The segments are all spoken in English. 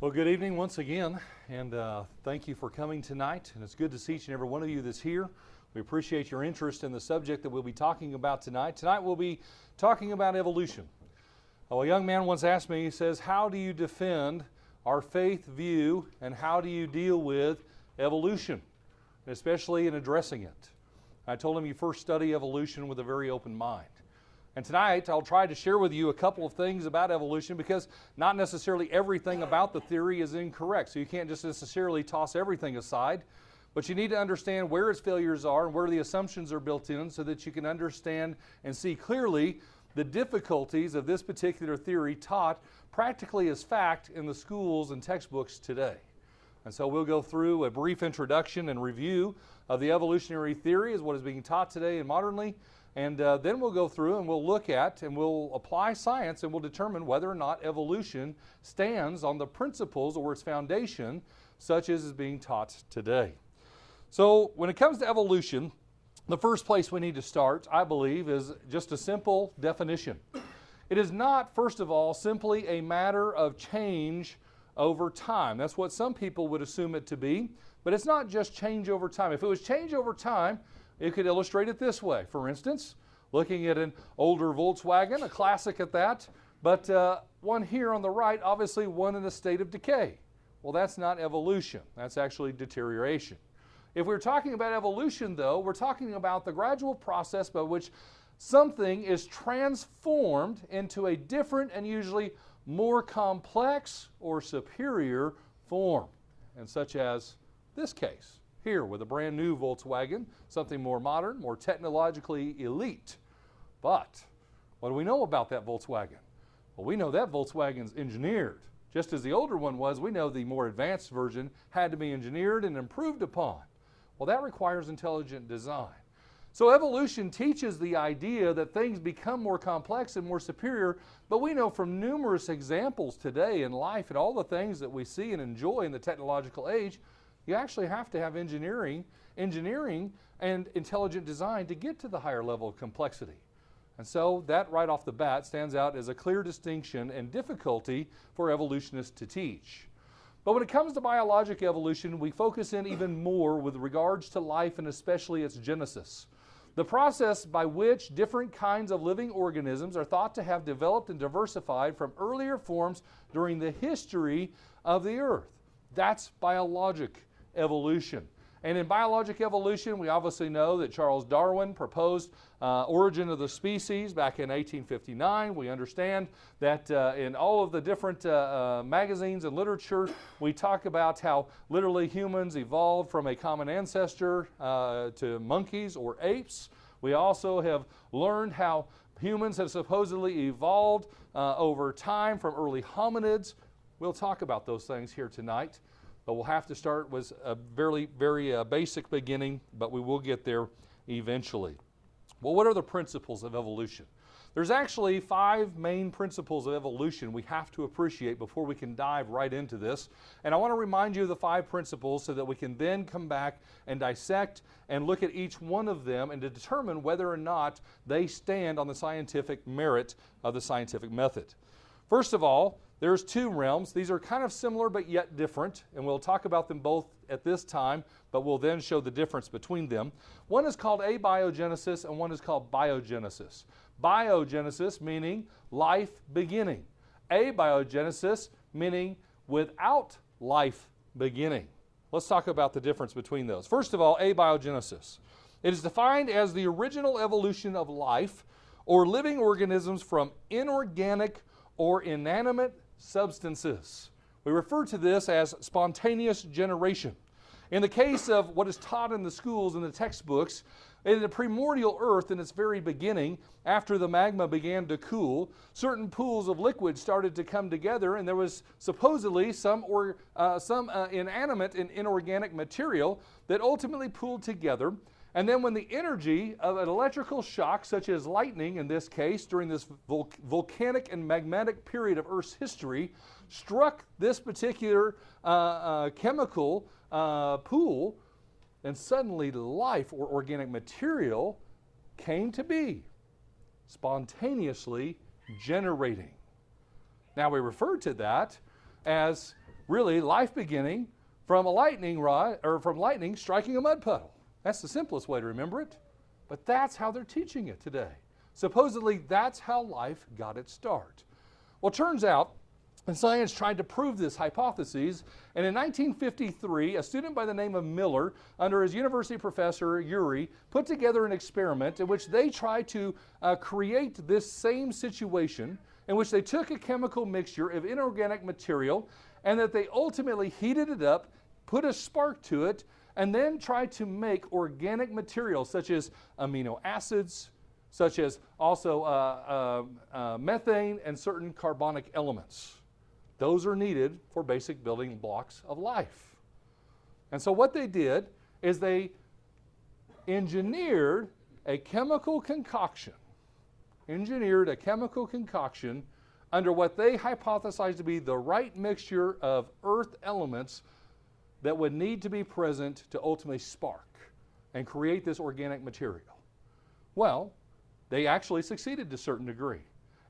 Well, good evening once again, and thank you for coming tonight. And it's good to see each and every one of you that's here. We appreciate your interest in the subject that we'll be talking about tonight. Tonight we'll be talking about evolution. A young man once asked me, he says, how do you defend our faith view and how do you deal with evolution, especially in addressing it? I told him you first study evolution with a very open mind. And tonight, I'll try to share with you a couple of things about evolution because not necessarily everything about the theory is incorrect. So you can't just necessarily toss everything aside, but you need to understand where its failures are and where the assumptions are built in so that you can understand and see clearly the difficulties of this particular theory taught practically as fact in the schools and textbooks today. And so we'll go through a brief introduction and review of the evolutionary theory as what is being taught today and modernly. And then we'll go through and we'll look at and we'll apply science and we'll determine whether or not evolution stands on the principles or its foundation such as is being taught today. So when it comes to evolution, the first place we need to start, I believe, is just a simple definition. It is not, first of all, simply a matter of change over time. That's what some people would assume it to be, but it's not just change over time. If it was change over time, it could illustrate it this way. For instance, looking at an older Volkswagen, a classic at that, but one here on the right, obviously one in a state of decay. Well, that's not evolution. That's actually deterioration. If we're talking about evolution, though, we're talking about the gradual process by which something is transformed into a different and usually more complex or superior form, and such as this case here with a brand new Volkswagen, something more modern, more technologically elite. But what do we know about that Volkswagen? Well, we know that Volkswagen's engineered. Just as the older one was, we know the more advanced version had to be engineered and improved upon. Well, that requires intelligent design. So evolution teaches the idea that things become more complex and more superior, but we know from numerous examples today in life and all the things that we see and enjoy in the technological age, you actually have to have engineering and intelligent design to get to the higher level of complexity. And so that right off the bat stands out as a clear distinction and difficulty for evolutionists to teach. But when it comes to biologic evolution, we focus in even more with regards to life and especially its genesis. The process by which different kinds of living organisms are thought to have developed and diversified from earlier forms during the history of the earth. That's biologic evolution. And in biologic evolution, we obviously know that Charles Darwin proposed origin of the species back in 1859. We understand that in all of the different magazines and literature, we talk about how literally humans evolved from a common ancestor to monkeys or apes. We also have learned how humans have supposedly evolved over time from early hominids. We'll talk about those things here tonight. But we'll have to start with a very basic beginning, but we will get there eventually. Well, what are the principles of evolution? There's actually 5 main principles of evolution we have to appreciate before we can dive right into this. And I want to remind you of the 5 principles so that we can then come back and dissect and look at each one of them and to determine whether or not they stand on the scientific merit of the scientific method. First of all, there's 2 realms. These are kind of similar but yet different, and we'll talk about them both at this time, but we'll then show the difference between them. One is called abiogenesis and one is called biogenesis. Biogenesis meaning life beginning. Abiogenesis meaning without life beginning. Let's talk about the difference between those. First of all, abiogenesis. It is defined as the original evolution of life or living organisms from inorganic or inanimate substances. We refer to this as spontaneous generation. In the case of what is taught in the schools and the textbooks, in the primordial earth in its very beginning, after the magma began to cool, certain pools of liquid started to come together, and there was supposedly some inanimate and inorganic material that ultimately pooled together. And then when the energy of an electrical shock, such as lightning in this case, during this volcanic and magmatic period of Earth's history, struck this particular chemical pool, then suddenly life or organic material came to be, spontaneously generating. Now we refer to that as really life beginning from a lightning rod, or from lightning striking a mud puddle. That's the simplest way to remember it. But that's how they're teaching it today. Supposedly, that's how life got its start. Well, it turns out, and science tried to prove this hypothesis, and in 1953, a student by the name of Miller, under his university professor Urey, put together an experiment in which they tried to create this same situation, in which they took a chemical mixture of inorganic material, and that they ultimately heated it up, put a spark to it, and then tried to make organic materials such as amino acids, such as also methane and certain carbonic elements. Those are needed for basic building blocks of life. And so what they did is they engineered a chemical concoction under what they hypothesized to be the right mixture of earth elements that would need to be present to ultimately spark and create this organic material. Well, they actually succeeded to a certain degree.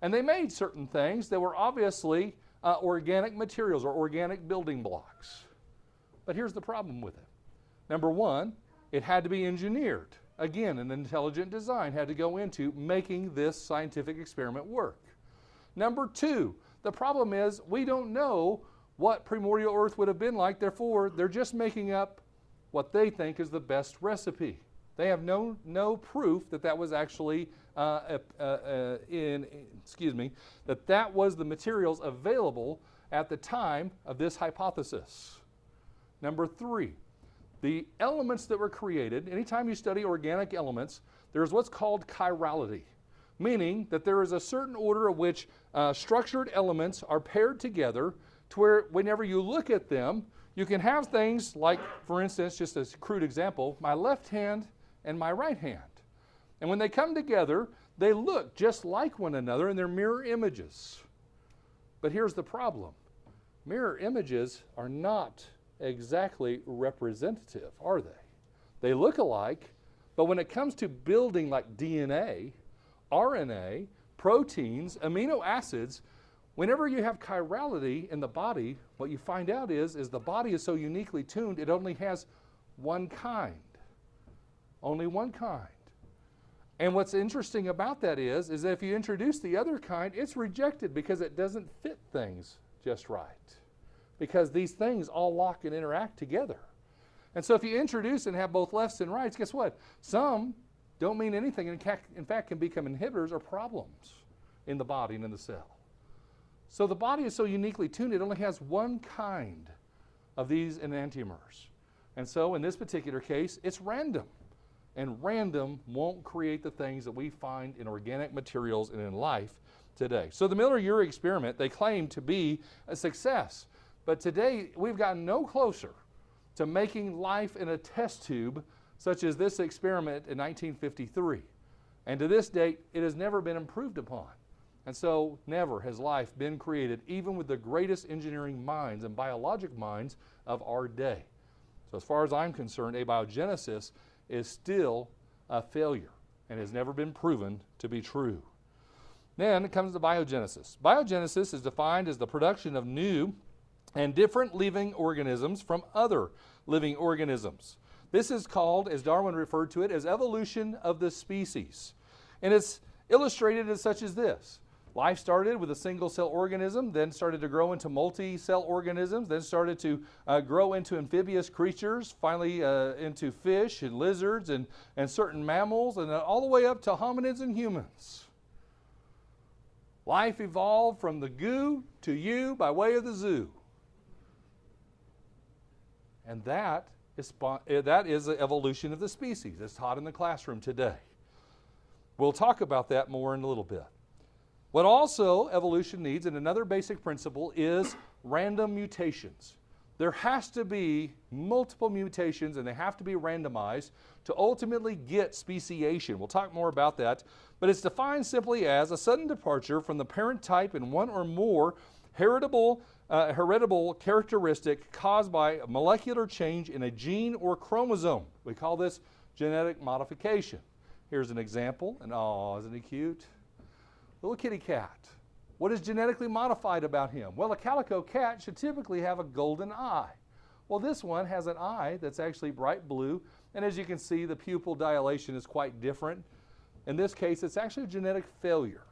And they made certain things that were obviously organic materials or organic building blocks. But here's the problem with it. Number one, it had to be engineered. Again, an intelligent design had to go into making this scientific experiment work. Number two, the problem is we don't know what primordial Earth would have been like, therefore they're just making up what they think is the best recipe. They have no proof that that was actually that was the materials available at the time of this hypothesis. Number three, the elements that were created, anytime you study organic elements, there's what's called chirality, meaning that there is a certain order of which structured elements are paired together to where whenever you look at them, you can have things like, for instance, just a crude example, my left hand and my right hand. And when they come together, they look just like one another and they're mirror images. But here's the problem. Mirror images are not exactly representative, are they? They look alike, but when it comes to building like DNA, RNA, proteins, amino acids, whenever you have chirality in the body, what you find out is the body is so uniquely tuned, it only has one kind. Only one kind. And what's interesting about that is that if you introduce the other kind, it's rejected because it doesn't fit things just right. Because these things all lock and interact together. And so if you introduce and have both lefts and rights, guess what? Some don't mean anything and in fact can become inhibitors or problems in the body and in the cell. So the body is so uniquely tuned, it only has one kind of these enantiomers. And so in this particular case, it's random. And random won't create the things that we find in organic materials and in life today. So the Miller-Urey experiment, they claim to be a success. But today, we've gotten no closer to making life in a test tube such as this experiment in 1953. And to this date, it has never been improved upon. And so never has life been created, even with the greatest engineering minds and biologic minds of our day. So as far as I'm concerned, abiogenesis is still a failure and has never been proven to be true. Then it comes to biogenesis. Biogenesis is defined as the production of new and different living organisms from other living organisms. This is called, as Darwin referred to it, as evolution of the species. And it's illustrated as such as this. Life started with a single-cell organism, then started to grow into multi-cell organisms, then started to grow into amphibious creatures, finally into fish and lizards and certain mammals, and all the way up to hominids and humans. Life evolved from the goo to you by way of the zoo. And that is the evolution of the species. It's taught in the classroom today. We'll talk about that more in a little bit. What also evolution needs, and another basic principle, is random mutations. There has to be multiple mutations, and they have to be randomized to ultimately get speciation. We'll talk more about that, but it's defined simply as a sudden departure from the parent type in one or more heritable characteristic caused by a molecular change in a gene or chromosome. We call this genetic modification. Here's an example, and oh, isn't he cute? Little kitty cat. What is genetically modified about him? Well, a calico cat should typically have a golden eye. Well, this one has an eye that's actually bright blue, and as you can see, the pupil dilation is quite different. In this case, it's actually a genetic failure.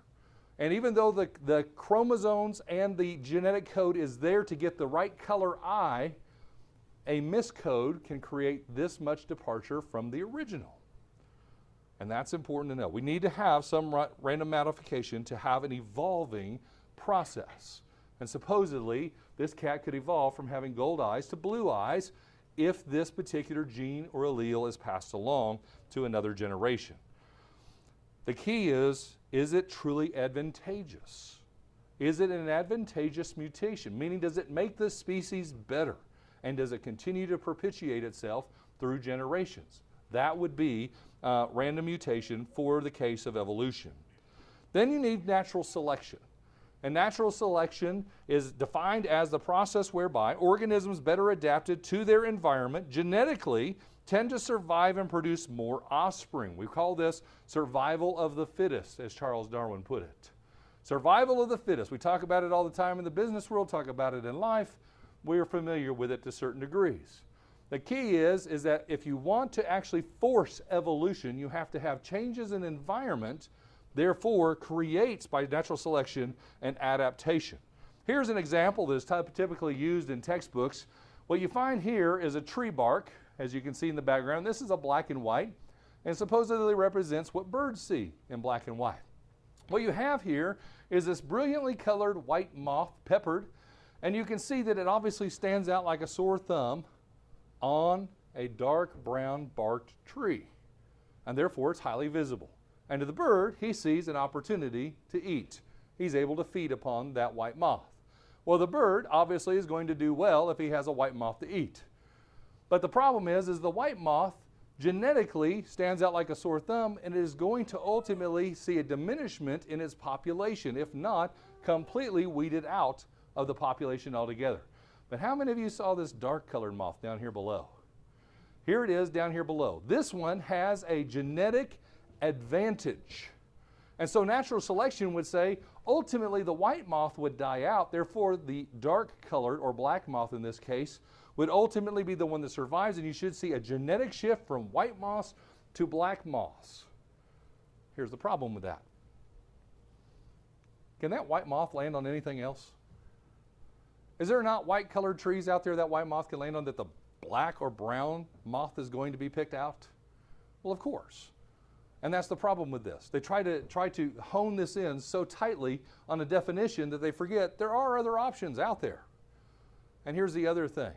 And even though the chromosomes and the genetic code is there to get the right color eye, a miscode can create this much departure from the original. And that's important to know. We need to have some random modification to have an evolving process. And supposedly, this cat could evolve from having gold eyes to blue eyes if this particular gene or allele is passed along to another generation. The key is it truly advantageous? Is it an advantageous mutation? Meaning, does it make the species better? And does it continue to perpetuate itself through generations? That would be random mutation for the case of evolution. Then you need natural selection. And natural selection is defined as the process whereby organisms better adapted to their environment genetically tend to survive and produce more offspring. We call this survival of the fittest, as Charles Darwin put it. Survival of the fittest. We talk about it all the time in the business world, talk about it in life. We are familiar with it to certain degrees. The key is that if you want to actually force evolution, you have to have changes in environment, therefore creates by natural selection an adaptation. Here's an example that is typically used in textbooks. What you find here is a tree bark, as you can see in the background. This is a black and white, and supposedly represents what birds see in black and white. What you have here is this brilliantly colored white moth, peppered, and you can see that it obviously stands out like a sore thumb on a dark brown barked tree, and therefore it's highly visible. And to the bird, he sees an opportunity to eat. He's able to feed upon that white moth. Well, the bird obviously is going to do well if he has a white moth to eat. But the problem is the white moth genetically stands out like a sore thumb, and it is going to ultimately see a diminishment in its population, if not completely weeded out of the population altogether. But how many of you saw this dark colored moth down here below? Here it is down here below. This one has a genetic advantage. And so natural selection would say ultimately the white moth would die out, therefore the dark colored, or black moth in this case, would ultimately be the one that survives, and you should see a genetic shift from white moths to black moths. Here's the problem with that. Can that white moth land on anything else? Is there not white colored trees out there that white moth can land on that the black or brown moth is going to be picked out? Well, of course. And that's the problem with this. They try to hone this in so tightly on a definition that they forget there are other options out there. And here's the other thing.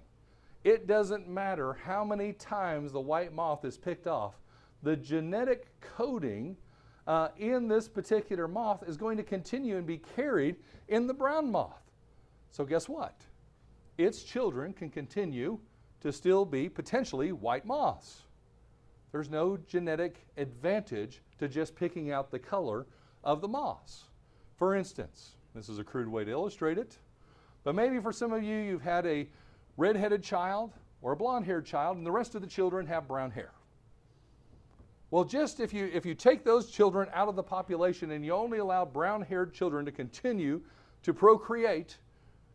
It doesn't matter how many times the white moth is picked off, the genetic coding in this particular moth is going to continue and be carried in the brown moth. So guess what? Its children can continue to still be potentially white moths. There's no genetic advantage to just picking out the color of the moths. For instance, this is a crude way to illustrate it, but maybe for some of you, you've had a red-headed child or a blonde-haired child, and the rest of the children have brown hair. Well, just if you take those children out of the population and you only allow brown-haired children to continue to procreate,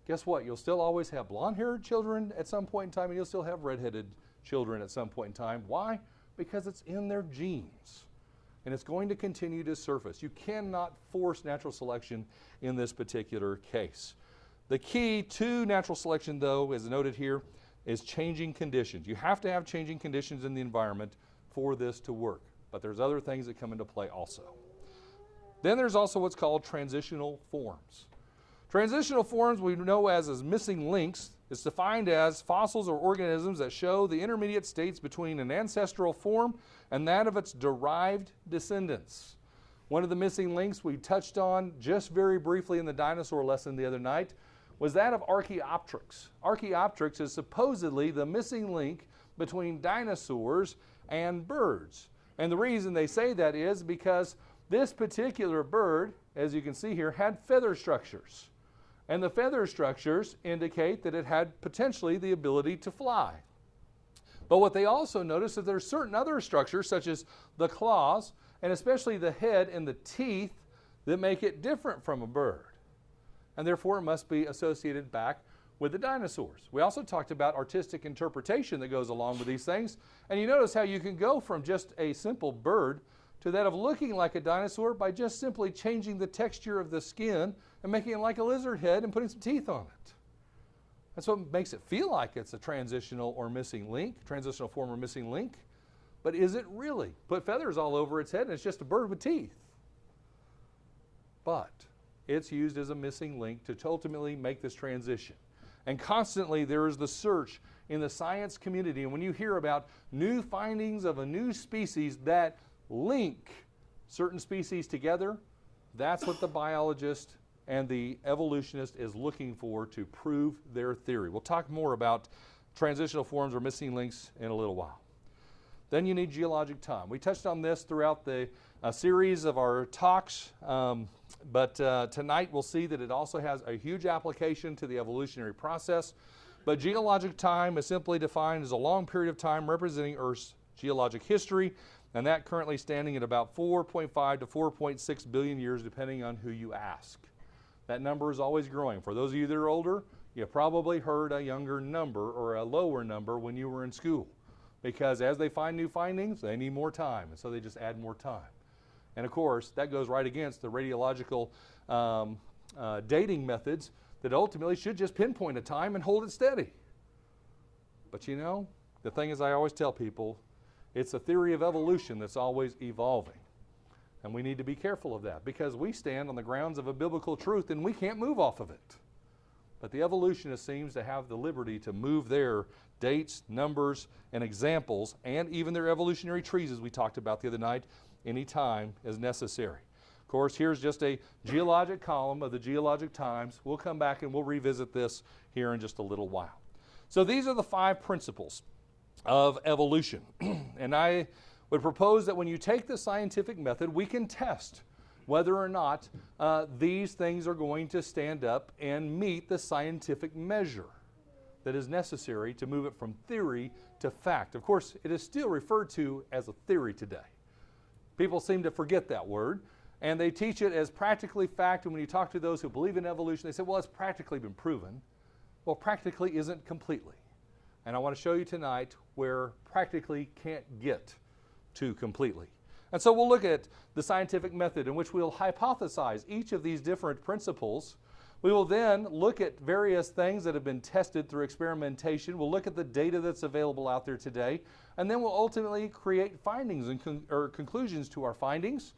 guess what? You'll still always have blonde-haired children at some point in time, and you'll still have red-headed children at some point in time. Why? Because it's in their genes, and it's going to continue to surface. You cannot force natural selection in this particular case. The key to natural selection, though, as noted here, is changing conditions. You have to have changing conditions in the environment for this to work, but there's other things that come into play also. Then there's also what's called transitional forms. Transitional forms we know as missing links. It's defined as fossils or organisms that show the intermediate states between an ancestral form and that of its derived descendants. One of the missing links we touched on just very briefly in the dinosaur lesson the other night was that of Archaeopteryx. Archaeopteryx is supposedly the missing link between dinosaurs and birds. And the reason they say that is because this particular bird, as you can see here, had feather structures. And the feather structures indicate that it had potentially the ability to fly. But what they also notice is that there's certain other structures, such as the claws, and especially the head and the teeth, that make it different from a bird. and therefore it must be associated back with the dinosaurs. We also talked about artistic interpretation that goes along with these things, and you notice how you can go from just a simple bird to that of looking like a dinosaur by just simply changing the texture of the skin and making it like a lizard head and putting some teeth on it. That's what makes it feel like it's a transitional or missing link, transitional form or missing link. But is it really? Put feathers all over its head and it's just a bird with teeth. But it's used as a missing link to ultimately make this transition. And constantly there is the search in the science community. And when you hear about new findings of a new species that link certain species together, that's what the biologist and the evolutionist is looking for to prove their theory. We'll talk more about transitional forms or missing links in a little while. Then you need geologic time. We touched on this throughout the series of our talks, but tonight we'll see that it also has a huge application to the evolutionary process. But geologic time is simply defined as a long period of time representing Earth's geologic history, and that currently standing at about 4.5 to 4.6 billion years, depending on who you ask. That number is always growing. For those of you that are older, you probably heard a younger number or a lower number when you were in school, because as they find new findings, they need more time, and so they just add more time. And of course, that goes right against the radiological dating methods that ultimately should just pinpoint a time and hold it steady. But you know, the thing is, I always tell people, it's a theory of evolution that's always evolving. And we need to be careful of that because we stand on the grounds of a biblical truth and we can't move off of it. But the evolutionist seems to have the liberty to move their dates, numbers, and examples, and even their evolutionary trees, as we talked about the other night, anytime as necessary. Of course, here's just a geologic column of the geologic times. We'll come back and we'll revisit this here in just a little while. So these are the 5 principles of evolution. And I would propose that when you take the scientific method, we can test whether or not these things are going to stand up and meet the scientific measure that is necessary to move it from theory to fact. Of course, it is still referred to as a theory today. People seem to forget that word, and they teach it as practically fact, and when you talk to those who believe in evolution, they say, well, it's practically been proven. Well, practically isn't completely. And I want to show you tonight where practically can't get to completely. And so we'll look at the scientific method in which we'll hypothesize each of these different principles. We will then look at various things that have been tested through experimentation. We'll look at the data that's available out there today, and then we'll ultimately create findings and conclusions to our findings.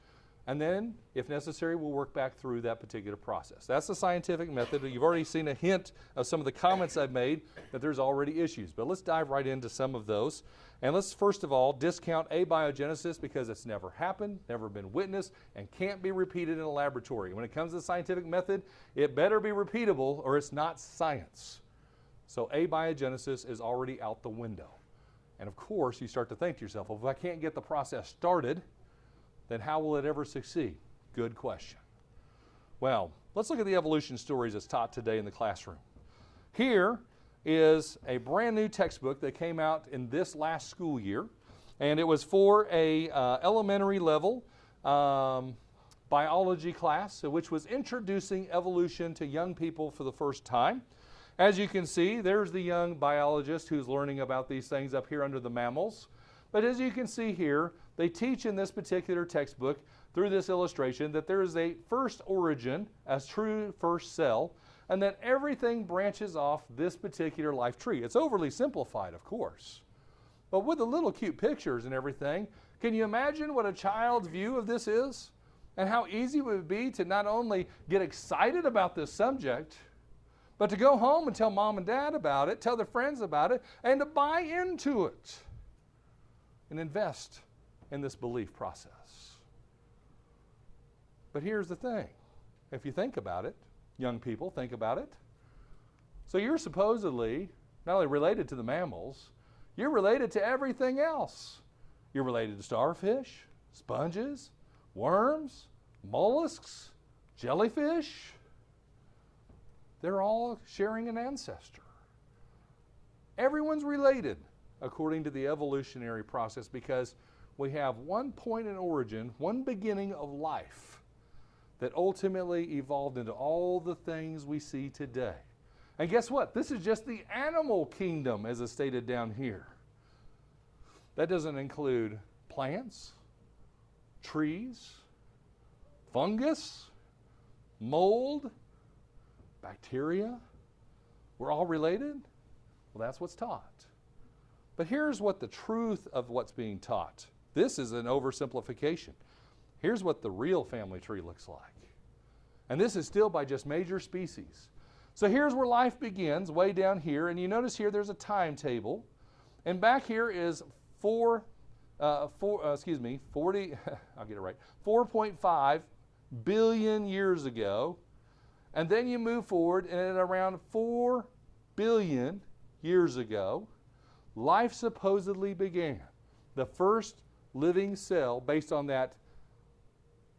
And then, if necessary, we'll work back through that particular process. That's the scientific method. You've already seen a hint of some of the comments I've made that there's already issues. But let's dive right into some of those. And let's first of all discount abiogenesis because it's never happened, never been witnessed, and can't be repeated in a laboratory. When it comes to the scientific method, it better be repeatable or it's not science. So abiogenesis is already out the window. And of course, you start to think to yourself, well, if I can't get the process started, then how will it ever succeed? Good question. Well, let's look at the evolution stories that's taught today in the classroom. Here is a brand new textbook that came out in this last school year, and it was for a elementary level biology class, which was introducing evolution to young people for the first time. As you can see, there's the young biologist who's learning about these things up here under the mammals. But as you can see here, they teach in this particular textbook through this illustration that there is a first origin, a true first cell, and that everything branches off this particular life tree. It's overly simplified, of course. But with the little cute pictures and everything, can you imagine what a child's view of this is? And how easy it would be to not only get excited about this subject, but to go home and tell mom and dad about it, tell their friends about it, and to buy into it and invest in this belief process. But here's the thing. If you think about it, young people, think about it. So you're supposedly not only related to the mammals, you're related to everything else. You're related to starfish, sponges, worms, mollusks, jellyfish. They're all sharing an ancestor. Everyone's related according to the evolutionary process because we have one point in origin, one beginning of life that ultimately evolved into all the things we see today. And guess what? This is just the animal kingdom, as is stated down here. That doesn't include plants, trees, fungus, mold, bacteria. We're all related? Well, that's what's taught. But here's what the truth of what's being taught. This is an oversimplification. Here's what the real family tree looks like. And this is still by just major species. So here's where life begins, way down here. And you notice here there's a timetable. And back here is 4.5 billion years ago. And then you move forward, and at around 4 billion years ago, life supposedly began. The first living cell, based on that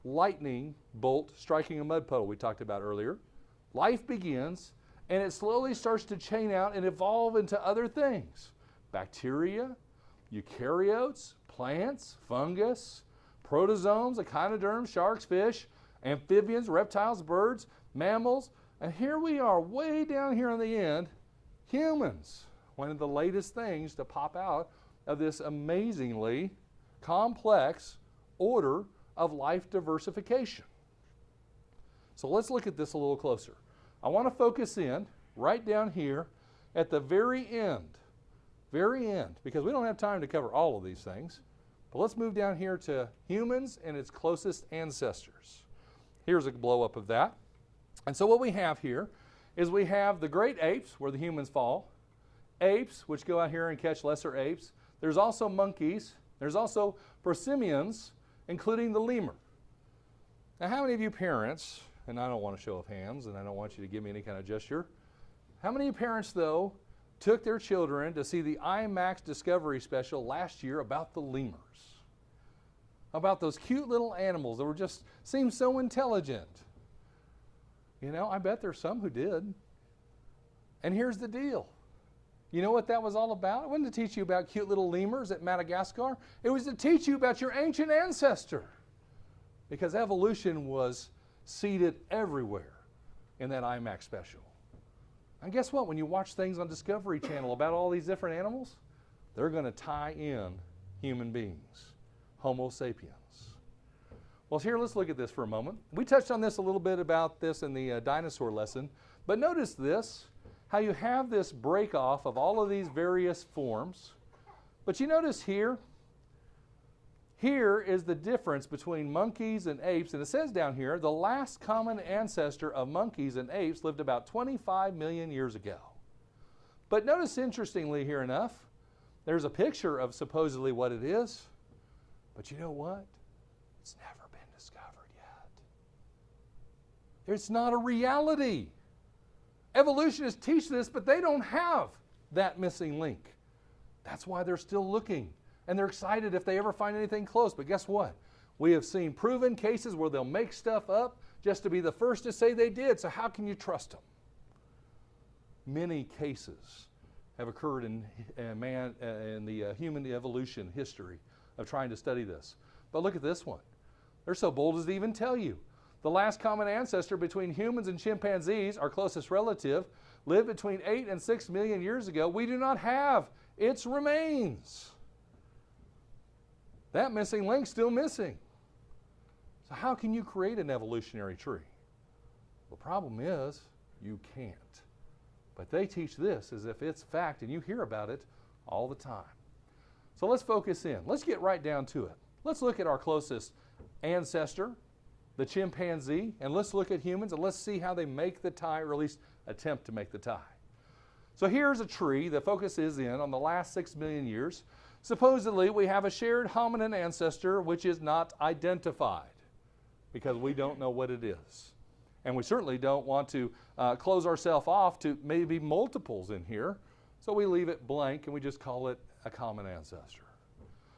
lightning bolt striking a mud puddle we talked about earlier. Life begins, and it slowly starts to chain out and evolve into other things. Bacteria, eukaryotes, plants, fungus, protozoans, echinoderms, sharks, fish, amphibians, reptiles, birds, mammals, and here we are way down here on the end, humans. One of the latest things to pop out of this amazingly complex order of life diversification. So let's look at this a little closer. I want to focus in right down here at the very end, because we don't have time to cover all of these things. But let's move down here to humans and its closest ancestors. Here's a blow up of that. And so what we have here is we have the great apes, where the humans fall, apes, which go out here and catch lesser apes. There's also monkeys. There's also prosimians, including the lemur. Now, how many of you parents, and I don't want a show of hands, and I don't want you to give me any kind of gesture, how many parents, though, took their children to see the IMAX Discovery special last year about the lemurs? About those cute little animals that were just seemed so intelligent. You know, I bet there's some who did. And here's the deal. You know what that was all about? It wasn't to teach you about cute little lemurs at Madagascar. It was to teach you about your ancient ancestor. Because evolution was seeded everywhere in that IMAX special. And guess what? When you watch things on Discovery Channel about all these different animals, they're going to tie in human beings, Homo sapiens. Well, here, let's look at this for a moment. We touched on this a little bit about this in the dinosaur lesson, but notice this, how you have this break off of all of these various forms. But you notice here is the difference between monkeys and apes, and it says down here, the last common ancestor of monkeys and apes lived about 25 million years ago. But notice, interestingly here enough, there's a picture of supposedly what it is, but you know what? It's never been discovered yet. It's not a reality. Evolutionists teach this, but they don't have that missing link. That's why they're still looking. And they're excited if they ever find anything close. But guess what? We have seen proven cases where they'll make stuff up just to be the first to say they did. So how can you trust them? Many cases have occurred in the human evolution history of trying to study this. But look at this one. They're so bold as to even tell you. The last common ancestor between humans and chimpanzees, our closest relative, lived between 8 and 6 million years ago. We do not have its remains. That missing link's still missing. So how can you create an evolutionary tree? The problem is you can't. But they teach this as if it's fact, and you hear about it all the time. So let's focus in. Let's get right down to it. Let's look at our closest ancestor, the chimpanzee, and let's look at humans, and let's see how they make the tie, or at least attempt to make the tie. So here's a tree that focuses in on the last 6 million years. Supposedly, we have a shared hominin ancestor which is not identified because we don't know what it is. And we certainly don't want to close ourselves off to maybe multiples in here, so we leave it blank and we just call it a common ancestor.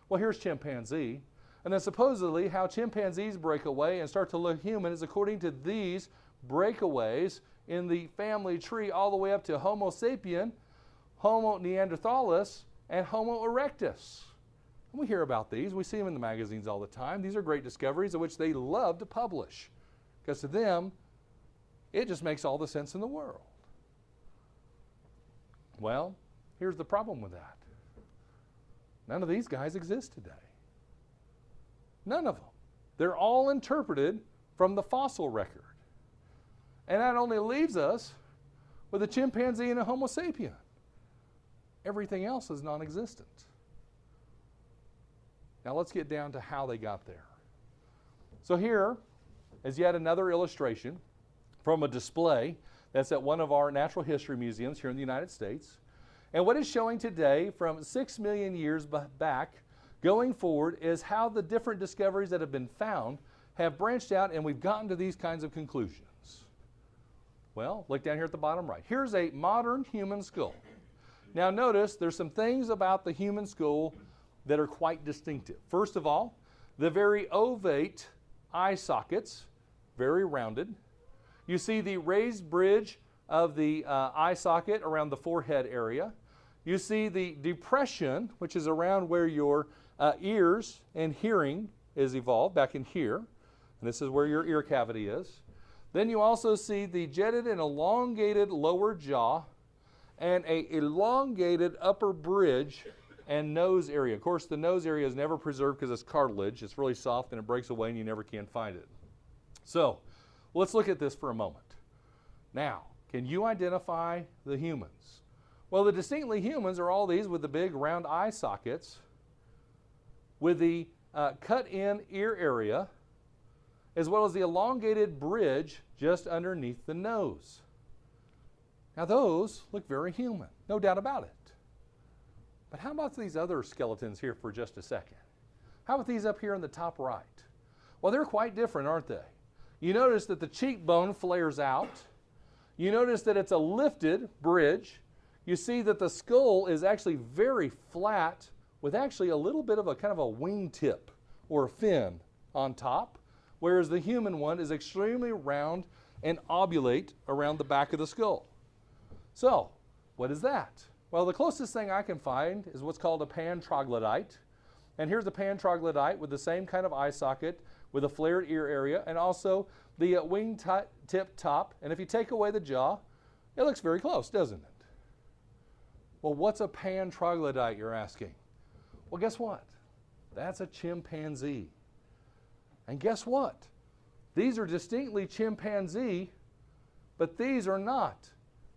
Well, here's chimpanzee. And then supposedly how chimpanzees break away and start to look human is according to these breakaways in the family tree all the way up to Homo sapien, Homo neanderthalis, and Homo erectus. And we hear about these. We see them in the magazines all the time. These are great discoveries of which they love to publish. because to them, it just makes all the sense in the world. Well, here's the problem with that. None of these guys exist today. None of them. They're all interpreted from the fossil record. And that only leaves us with a chimpanzee and a Homo sapien. Everything else is non-existent. Now let's get down to how they got there. So here is yet another illustration from a display that's at one of our natural history museums here in the United States. And what it's showing today from 6 million years back going forward is how the different discoveries that have been found have branched out, and we've gotten to these kinds of conclusions. Well, look down here at the bottom right. Here's a modern human skull. Now notice there's some things about the human skull that are quite distinctive. First of all, the very ovate eye sockets, very rounded. You see the raised bridge of the eye socket around the forehead area. You see the depression, which is around where your ears and hearing is evolved, back in here. And this is where your ear cavity is. Then you also see the jetted and elongated lower jaw and an elongated upper bridge and nose area. Of course, the nose area is never preserved because it's cartilage. It's really soft and it breaks away and you never can find it. So, let's look at this for a moment. Now, can you identify the humans? Well, the distinctly humans are all these with the big round eye sockets, with the cut-in ear area, as well as the elongated bridge just underneath the nose. Now those look very human, no doubt about it. But how about these other skeletons here for just a second? How about these up here in the top right? Well, they're quite different, aren't they? You notice that the cheekbone flares out. You notice that it's a lifted bridge. You see that the skull is actually very flat with actually a little bit of a kind of a wingtip or a fin on top, whereas the human one is extremely round and obulate around the back of the skull. So, what is that? Well, the closest thing I can find is what's called a pan troglodyte. And here's a pan troglodyte with the same kind of eye socket with a flared ear area and also the wing tip top. And if you take away the jaw, it looks very close, doesn't it? Well, what's a pan troglodyte, you're asking? Well, guess what? That's a chimpanzee. And guess what? These are distinctly chimpanzee, but these are not.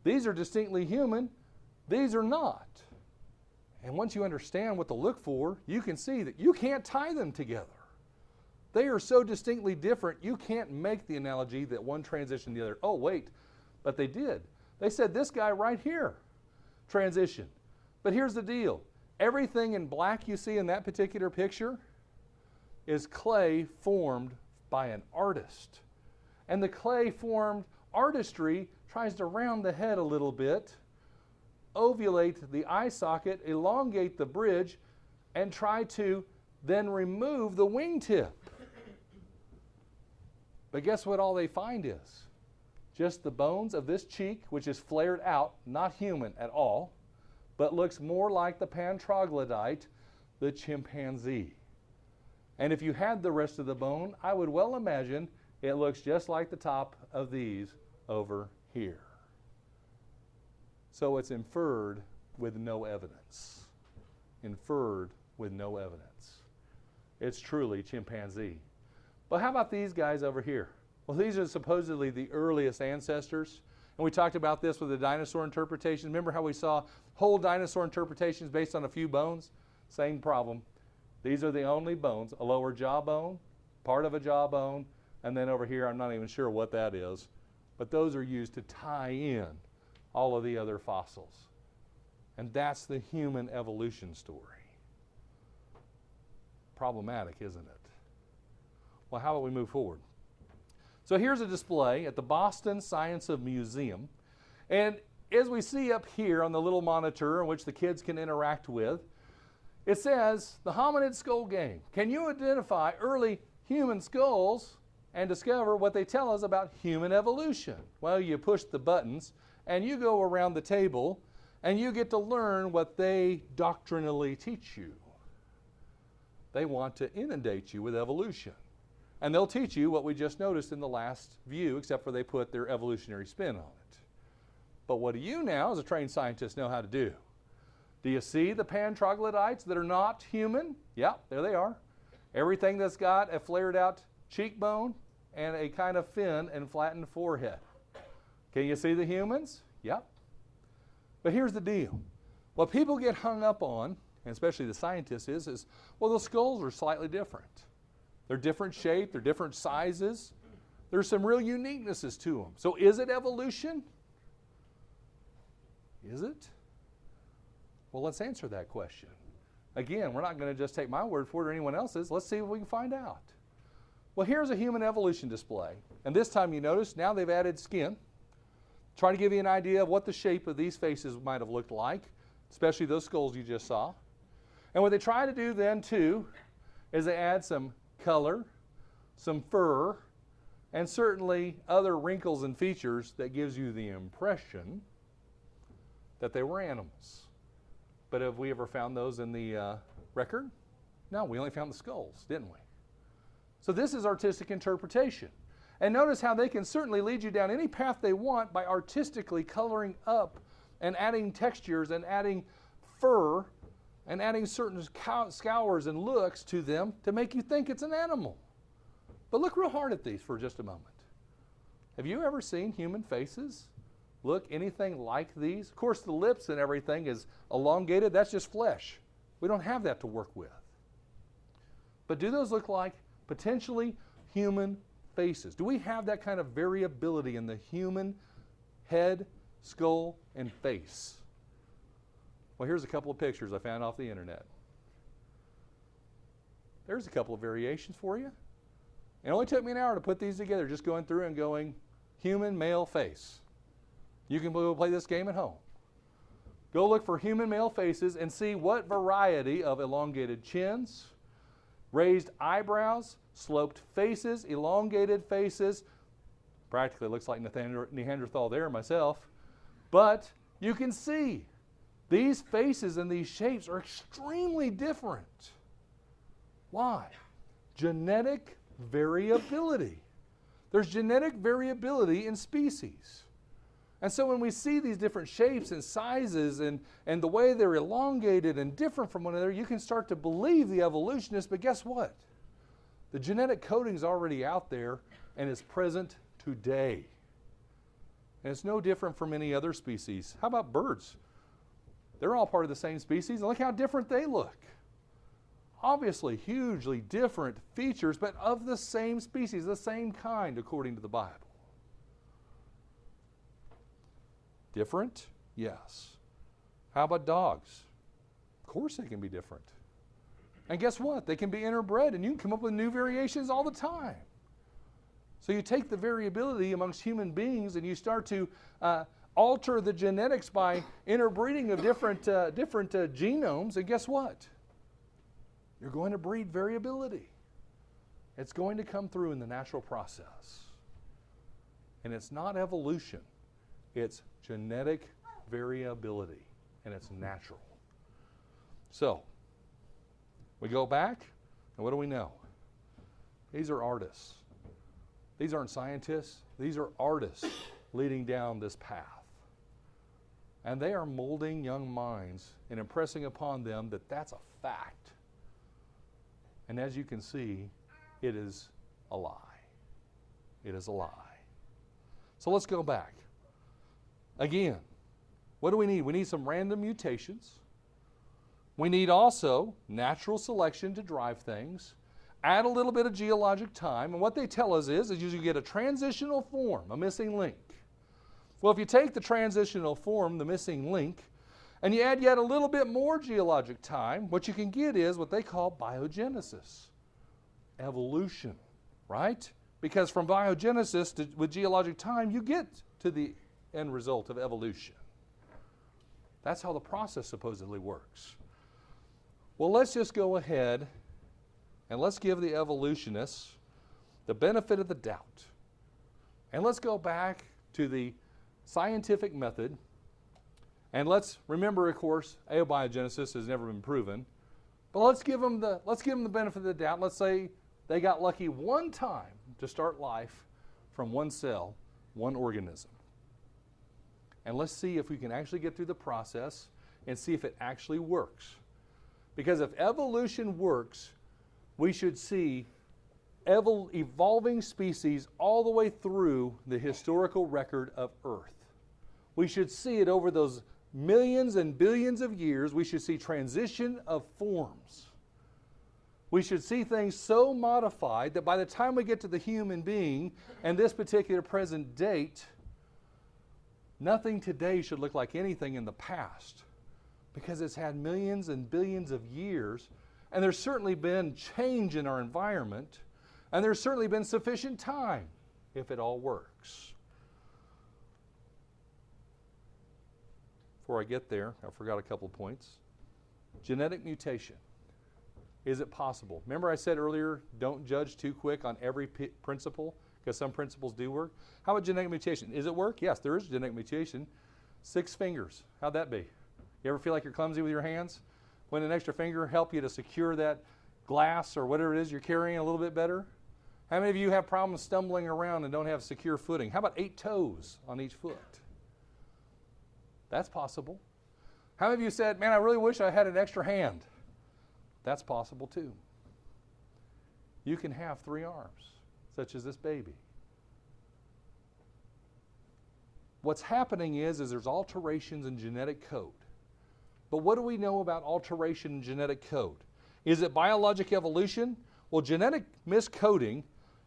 These are distinctly human. These are not. And once you understand what to look for, you can see that you can't tie them together. They are so distinctly different, you can't make the analogy that one transitioned the other. Oh, wait, but they did. They said this guy right here transitioned. But here's the deal. Everything in black you see in that particular picture is clay formed by an artist. And the clay formed artistry tries to round the head a little bit, ovulate the eye socket, elongate the bridge, and try to then remove the wingtip. But guess what all they find is? Just the bones of this cheek, which is flared out, not human at all, but looks more like the pan troglodyte, the chimpanzee. And if you had the rest of the bone, I would well imagine it looks just like the top of these over here. So it's inferred with no evidence. Inferred with no evidence. It's truly chimpanzee. But how about these guys over here? Well, these are supposedly the earliest ancestors. And we talked about this with the dinosaur interpretation. Remember how we saw whole dinosaur interpretations based on a few bones? Same problem. These are the only bones, a lower jawbone, part of a jawbone, and then over here, I'm not even sure what that is. But those are used to tie in all of the other fossils. And that's the human evolution story. Problematic, isn't it? Well, how about we move forward? So here's a display at the Boston Science Museum. And as we see up here on the little monitor in which the kids can interact with, it says, the hominid skull game. Can you identify early human skulls and discover what they tell us about human evolution? Well, you push the buttons and you go around the table and you get to learn what they doctrinally teach you. They want to inundate you with evolution. And they'll teach you what we just noticed in the last view, except for they put their evolutionary spin on it. But what do you now, as a trained scientist, know how to do? Do you see the pan-troglodytes that are not human? Yeah, there they are. Everything that's got a flared out cheekbone and a kind of fin and flattened forehead. Can you see the humans? Yep. But here's the deal. What people get hung up on, and especially the scientists, is well, the skulls are slightly different. They're different shape, they're different sizes. There's some real uniquenesses to them. So is it evolution? Is it? Well, let's answer that question. Again, we're not going to just take my word for it or anyone else's. Let's see if we can find out. Well, here's a human evolution display. And this time you notice now they've added skin. Trying to give you an idea of what the shape of these faces might have looked like, especially those skulls you just saw. And what they try to do then too is they add some color, some fur, and certainly other wrinkles and features that gives you the impression that they were animals. But have we ever found those in the record? No, we only found the skulls, didn't we? So this is artistic interpretation. And notice how they can certainly lead you down any path they want by artistically coloring up and adding textures and adding fur and adding certain scours and looks to them to make you think it's an animal. But look real hard at these for just a moment. Have you ever seen human faces look anything like these? Of course, the lips and everything is elongated. That's just flesh. We don't have that to work with. But do those look like potentially human faces? Do we have that kind of variability in the human head, skull, and face? Well, here's a couple of pictures I found off the internet. There's a couple of variations for you. It only took me an hour to put these together, just going through and going human male face. You can play this game at home. Go look for human male faces and see what variety of elongated chins, raised eyebrows, sloped faces, elongated faces. Practically looks like Neanderthal there myself. But you can see these faces and these shapes are extremely different. Why? Genetic variability. There's genetic variability in species. And so when we see these different shapes and sizes and the way they're elongated and different from one another, you can start to believe the evolutionists, but guess what? The genetic coding is already out there and is present today. And it's no different from any other species. How about birds? They're all part of the same species, and look how different they look. Obviously, hugely different features, but of the same species, the same kind, according to the Bible. Different? Yes. How about dogs? Of course they can be different. And guess what? They can be interbred, and you can come up with new variations all the time. So you take the variability amongst human beings and you start to alter the genetics by interbreeding of different genomes, and guess what? You're going to breed variability. It's going to come through in the natural process. And it's not evolution. It's genetic variability, and it's natural. So, we go back, and what do we know? These are artists. These aren't scientists. These are artists leading down this path. And they are molding young minds and impressing upon them that that's a fact. And as you can see, it is a lie. It is a lie. So let's go back. Again, what do we need? We need some random mutations. We need also natural selection to drive things. Add a little bit of geologic time. And what they tell us is you get a transitional form, a missing link. Well, if you take the transitional form, the missing link, and you add yet a little bit more geologic time, what you can get is what they call biogenesis, evolution, right? Because from biogenesis with geologic time, you get to the end result of evolution. That's how the process supposedly works. Well, let's just go ahead and let's give the evolutionists the benefit of the doubt. And let's go back to the scientific method. And let's remember, of course, abiogenesis has never been proven. But let's give them the benefit of the doubt. Let's say They got lucky one time to start life from one cell, one organism. And let's see if we can actually get through the process and see if it actually works. Because if evolution works, we should see evolving species all the way through the historical record of Earth. We should see it over those millions and billions of years. We should see transition of forms. We should see things so modified that by the time we get to the human being and this particular present date, nothing today should look like anything in the past, because it's had millions and billions of years, and there's certainly been change in our environment, and there's certainly been sufficient time if it all works. Before I get there, I forgot a couple points. Genetic mutation. Is it possible? Remember I said earlier, don't judge too quick on every principle, because some principles do work. How about genetic mutation? Is it work? Yes, there is genetic mutation. 6 fingers. How'd that be? You ever feel like you're clumsy with your hands? Wouldn't an extra finger help you to secure that glass or whatever it is you're carrying a little bit better? How many of you have problems stumbling around and don't have secure footing? How about 8 toes on each foot? That's possible. How many of you said, man, I really wish I had an extra hand? That's possible too. You can have 3 arms, such as this baby. What's happening is there's alterations in genetic code. But what do we know about alteration in genetic code? Is it biologic evolution? Well, genetic miscoding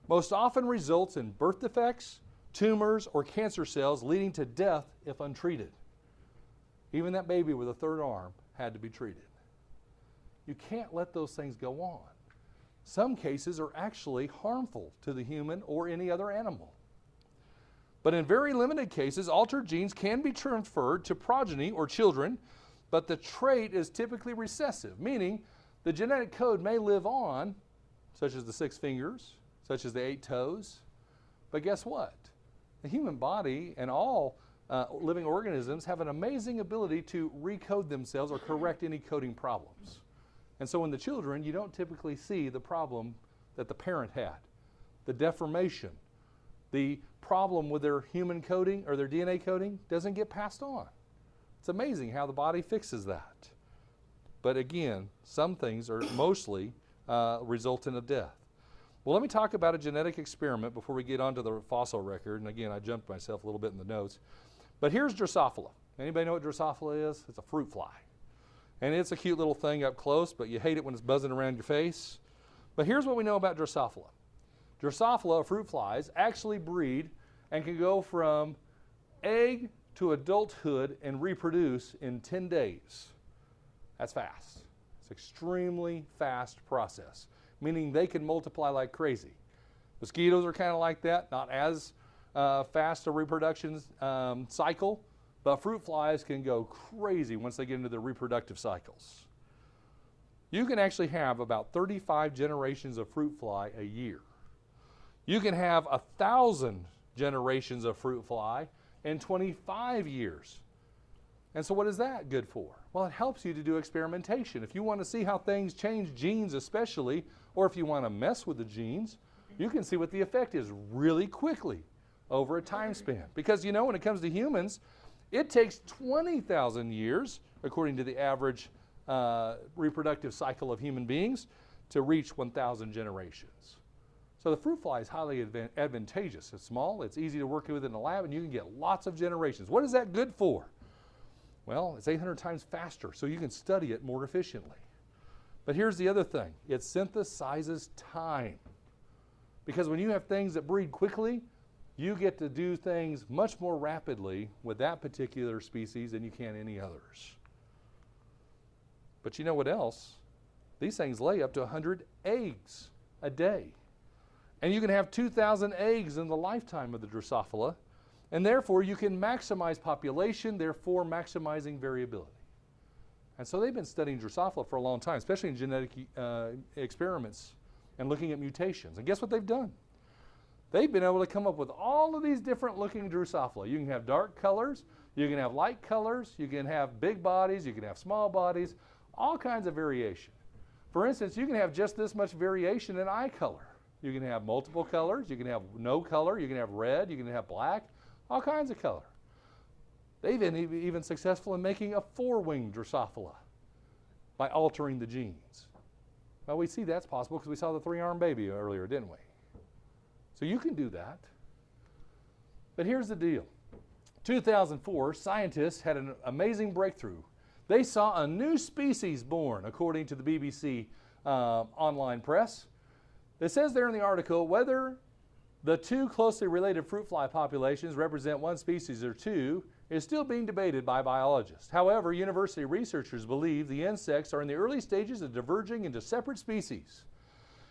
most often results in birth defects, tumors, or cancer cells leading to death if untreated. Even that baby with a 3rd arm had to be treated. You can't let those things go on. Some cases are actually harmful to the human or any other animal. But in very limited cases, altered genes can be transferred to progeny or children, but the trait is typically recessive, meaning the genetic code may live on, such as the 6 fingers, such as the 8 toes, but guess what? The human body and all living organisms have an amazing ability to recode themselves or correct any coding problems. And so in the children, you don't typically see the problem that the parent had, the deformation, the problem with their human coding or their DNA coding doesn't get passed on. It's amazing how the body fixes that. But again, some things are mostly result in a death. Well, let me talk about a genetic experiment before we get onto the fossil record. And again, I jumped myself a little bit in the notes. But here's Drosophila. Anybody know what Drosophila is? It's a fruit fly. And it's a cute little thing up close, but you hate it when it's buzzing around your face. But here's what we know about Drosophila. Drosophila, fruit flies, actually breed and can go from egg to adulthood and reproduce in 10 days. That's fast. It's an extremely fast process, meaning they can multiply like crazy. Mosquitoes are kind of like that, not as fast a reproduction cycle, but fruit flies can go crazy once they get into their reproductive cycles. You can actually have about 35 generations of fruit fly a year. You can have 1,000 generations of fruit fly in 25 years. And so what is that good for? Well, it helps you to do experimentation. If you want to see how things change genes especially, or if you want to mess with the genes, you can see what the effect is really quickly over a time span. Because you know, when it comes to humans, it takes 20,000 years, according to the average reproductive cycle of human beings, to reach 1,000 generations. So the fruit fly is highly advantageous. It's small, it's easy to work with in the lab, and you can get lots of generations. What is that good for? Well, it's 800 times faster, so you can study it more efficiently. But here's the other thing. It synthesizes time. Because when you have things that breed quickly, you get to do things much more rapidly with that particular species than you can any others. But you know what else? These things lay up to 100 eggs a day. And you can have 2,000 eggs in the lifetime of the Drosophila, and therefore you can maximize population, therefore maximizing variability. And so they've been studying Drosophila for a long time, especially in genetic experiments and looking at mutations. And guess what they've done? They've been able to come up with all of these different looking Drosophila. You can have dark colors, you can have light colors, you can have big bodies, you can have small bodies, all kinds of variation. For instance, you can have just this much variation in eye color. You can have multiple colors. You can have no color. You can have red. You can have black. All kinds of color. They've been even successful in making a 4-winged Drosophila by altering the genes. Well, we see that's possible because we saw the 3-armed baby earlier, didn't we? So you can do that. But here's the deal. 2004, scientists had an amazing breakthrough. They saw a new species born, according to the BBC online press. It says there in the article, whether the two closely related fruit fly populations represent one species or two is still being debated by biologists. However, university researchers believe the insects are in the early stages of diverging into separate species.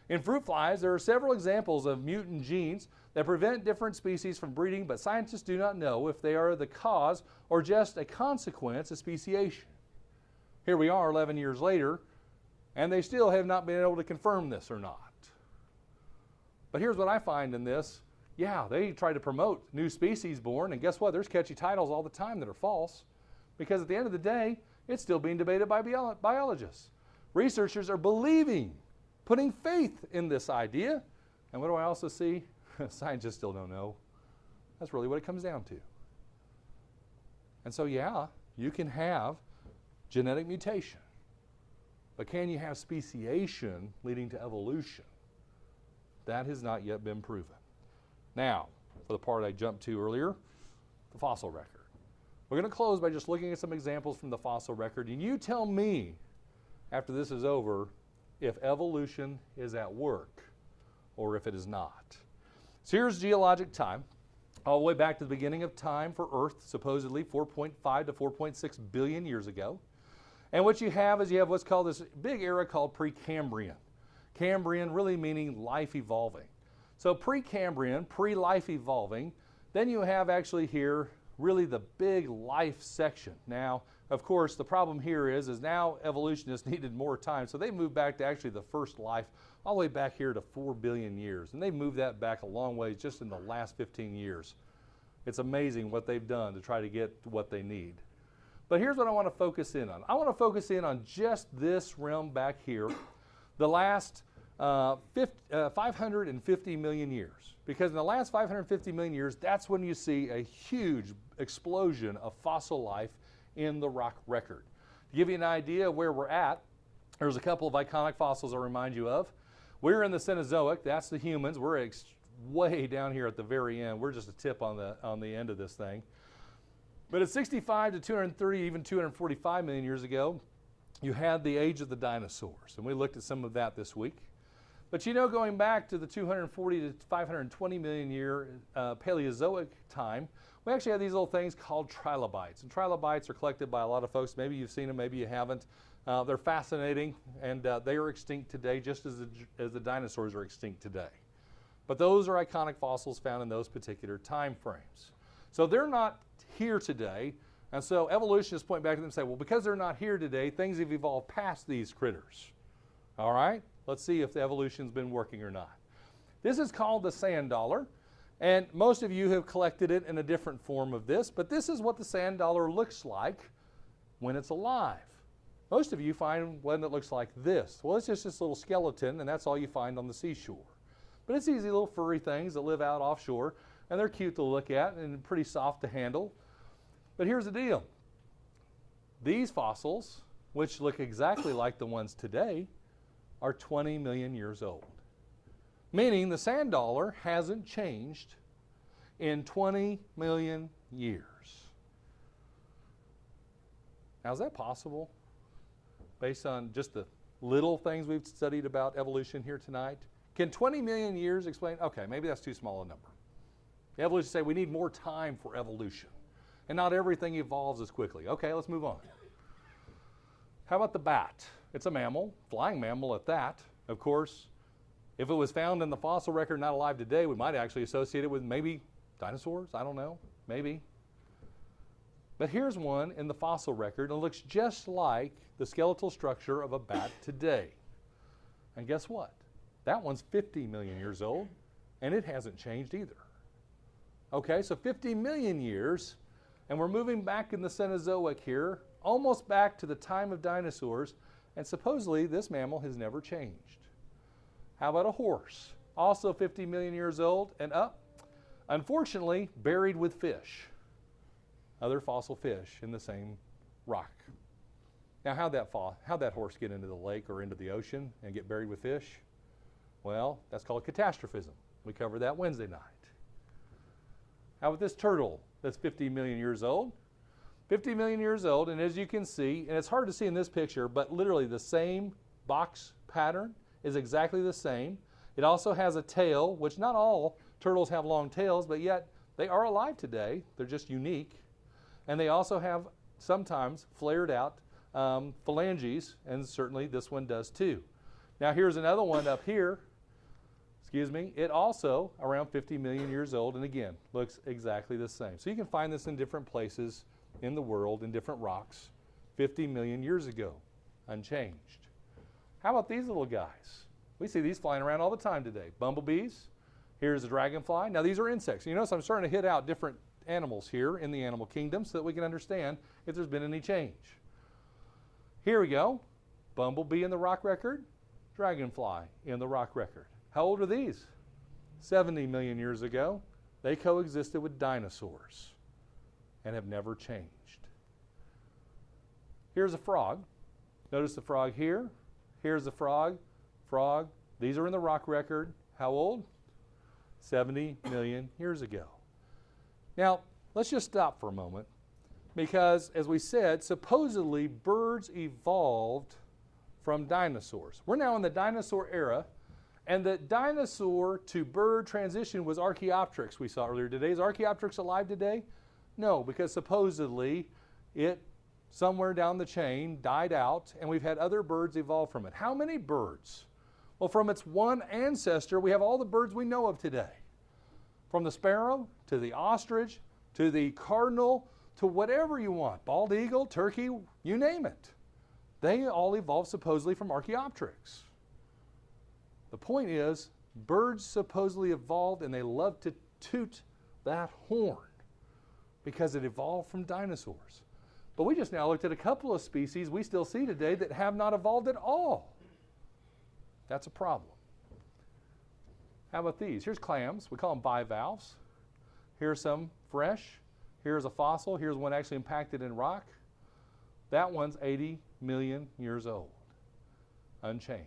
In fruit flies, there are several examples of mutant genes that prevent different species from breeding, but scientists do not know if they are the cause or just a consequence of speciation. Here we are 11 years later, and they still have not been able to confirm this or not. But here's what I find in this. Yeah, they try to promote new species born, and guess what? There's catchy titles all the time that are false, because at the end of the day, it's still being debated by biologists. Researchers are believing, putting faith in this idea. And what do I also see? Scientists still don't know. That's really what it comes down to. And so, yeah, you can have genetic mutation, but can you have speciation leading to evolution? That has not yet been proven. Now, for the part I jumped to earlier, the fossil record. We're going to close by just looking at some examples from the fossil record, and you tell me, after this is over, if evolution is at work or if it is not. So here's geologic time, all the way back to the beginning of time for Earth, supposedly 4.5 to 4.6 billion years ago. And what you have is you have what's called this big era called Precambrian. Cambrian really meaning life evolving. So Precambrian, pre-life evolving, then you have actually here really the big life section. Now, of course, the problem here is now evolutionists needed more time, so they moved back to actually the first life all the way back here to 4 billion years. And they moved that back a long way just in the last 15 years. It's amazing what they've done to try to get what they need. But here's what I want to focus in on. I want to focus in on just this realm back here, the last 550 million years. Because in the last 550 million years, that's when you see a huge explosion of fossil life in the rock record. To give you an idea of where we're at, there's a couple of iconic fossils I'll remind you of. We're in the Cenozoic, that's the humans. We're way down here at the very end. We're just a tip on the end of this thing. But at 65 to 230, even 245 million years ago, you had the age of the dinosaurs. And we looked at some of that this week. But you know, going back to the 240 to 520 million year Paleozoic time, we actually have these little things called trilobites. And trilobites are collected by a lot of folks. Maybe you've seen them, maybe you haven't. They're fascinating, and they are extinct today just as the dinosaurs are extinct today. But those are iconic fossils found in those particular time frames. So they're not here today, and so evolutionists point back to them and say, well, because they're not here today, things have evolved past these critters. All right? Let's see if the evolution's been working or not. This is called the sand dollar, and most of you have collected it in a different form of this, but this is what the sand dollar looks like when it's alive. Most of you find one that looks like this. Well, it's just this little skeleton, and that's all you find on the seashore. But it's these little furry things that live out offshore, and they're cute to look at and pretty soft to handle. But here's the deal. These fossils, which look exactly like the ones today, are 20 million years old. Meaning the sand dollar hasn't changed in 20 million years. Now, is that possible? Based on just the little things we've studied about evolution here tonight? Can 20 million years explain? Okay, maybe that's too small a number. The evolutionists say we need more time for evolution. And not everything evolves as quickly. Okay, let's move on. How about the bat? It's a mammal, flying mammal at that. Of course, if it was found in the fossil record not alive today, we might actually associate it with maybe dinosaurs. I don't know, maybe. But here's one in the fossil record, and it looks just like the skeletal structure of a bat today. And guess what? That one's 50 million years old, and it hasn't changed either. Okay, so 50 million years, and we're moving back in the Cenozoic here, almost back to the time of dinosaurs, and supposedly this mammal has never changed. How about a horse? also 50 million years old and up. Unfortunately, buried with fish, other fossil fish in the same rock. Now, how'd that horse get into the lake or into the ocean and get buried with fish? Well, that's called catastrophism. We covered that Wednesday night. How about this turtle that's 50 million years old? 50 million years old, and as you can see, and it's hard to see in this picture, but literally the same box pattern is exactly the same. It also has a tail, which not all turtles have long tails, but yet they are alive today. They're just unique. And they also have sometimes flared out phalanges, and certainly this one does too. Now here's another one up here. Excuse me. It also around 50 million years old, and again, looks exactly the same. So you can find this in different places in the world, in different rocks, 50 million years ago, unchanged. How about these little guys? We see these flying around all the time today. Bumblebees. Here's a dragonfly. Now these are insects. You notice I'm starting to hit out different animals here in the animal kingdom so that we can understand if there's been any change. Here we go. Bumblebee in the rock record, dragonfly in the rock record. How old are these? 70 million years ago. They coexisted with dinosaurs and have never changed. Here's a frog. Notice the frog here. Here's the frog. Frog. These are in the rock record. How old? 70 million years ago. Now, let's just stop for a moment because, as we said, supposedly birds evolved from dinosaurs. We're now in the dinosaur era, and the dinosaur to bird transition was Archaeopteryx we saw earlier today. Is Archaeopteryx alive today? No, because supposedly it, somewhere down the chain, died out, and we've had other birds evolve from it. How many birds? Well, from its one ancestor, we have all the birds we know of today. From the sparrow, to the ostrich, to the cardinal, to whatever you want. Bald eagle, turkey, you name it. They all evolved supposedly from Archaeopteryx. The point is, birds supposedly evolved, and they love to toot that horn because it evolved from dinosaurs. But we just now looked at a couple of species we still see today that have not evolved at all. That's a problem. How about these? Here's clams. We call them bivalves. Here's some fresh. Here's a fossil. Here's one actually impacted in rock. That one's 80 million years old, unchanged.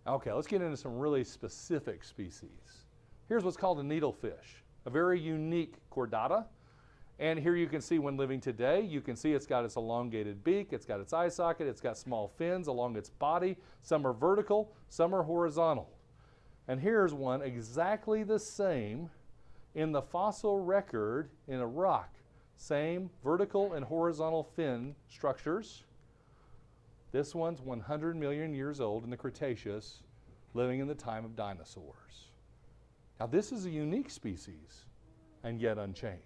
Okay, let's get into some really specific species. Here's what's called a needlefish, a very unique chordata. And here you can see one living today. You can see it's got its elongated beak, it's got its eye socket, it's got small fins along its body. Some are vertical, some are horizontal. And here's one exactly the same in the fossil record in a rock. Same vertical and horizontal fin structures. This one's 100 million years old in the Cretaceous, living in the time of dinosaurs. Now this is a unique species and yet unchanged.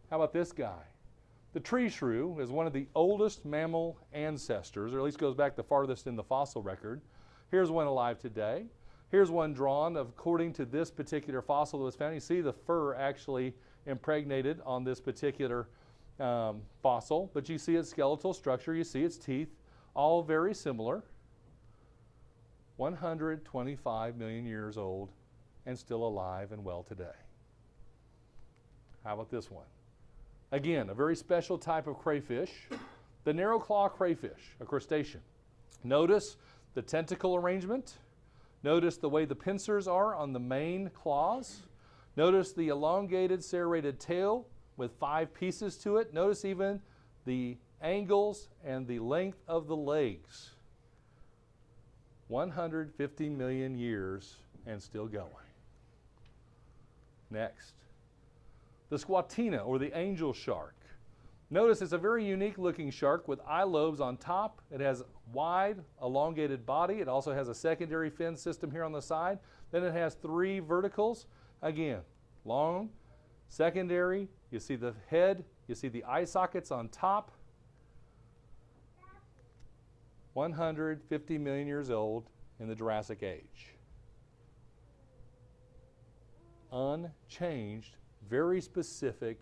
How about this guy? The tree shrew is one of the oldest mammal ancestors, or at least goes back the farthest in the fossil record. Here's one alive today. Here's one drawn according to this particular fossil that was found. You see the fur actually impregnated on this particular fossil, but you see its skeletal structure, you see its teeth, all very similar. 125 million years old and still alive and well today. How about this one? Again, a very special type of crayfish, the narrow claw crayfish, a crustacean. Notice the tentacle arrangement. Notice the way the pincers are on the main claws. Notice the elongated serrated tail with 5 pieces to it. Notice even the angles and the length of the legs. 150 million years and still going. Next. The squatina, or the angel shark. Notice it's a very unique looking shark with eye lobes on top. It has wide, elongated body. It also has a secondary fin system here on the side. Then it has 3 verticals. Again, long, secondary. You see the head. You see the eye sockets on top. 150 million years old in the Jurassic Age. Unchanged, very specific,